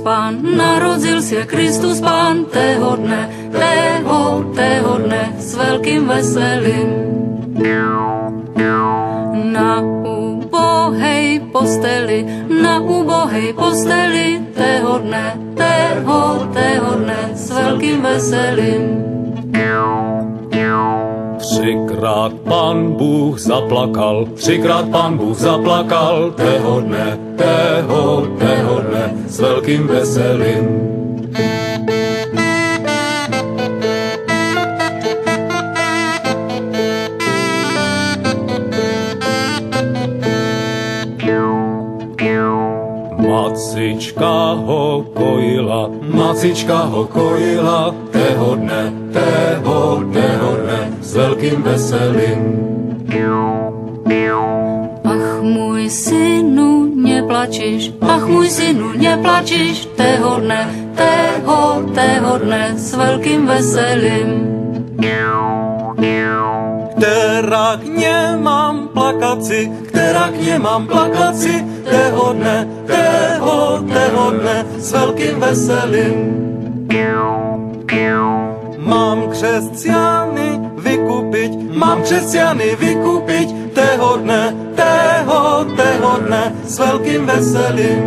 Pán, narodil se Kristus Pán, tého dne s velkým veselím. Na ubohej posteli, tého dne s velkým veselím. Třikrát Pán Bůh zaplakal, tého dne s velkým veselím. Macička ho kojila, tého dne s velkým veselím. Ach můj synu, neplačiš, tého dne s velkým veselím. Která k nemám plakaci, tého dne s velkým veselím. Mám křesťany vykupiť, tého dne s velkým veselím.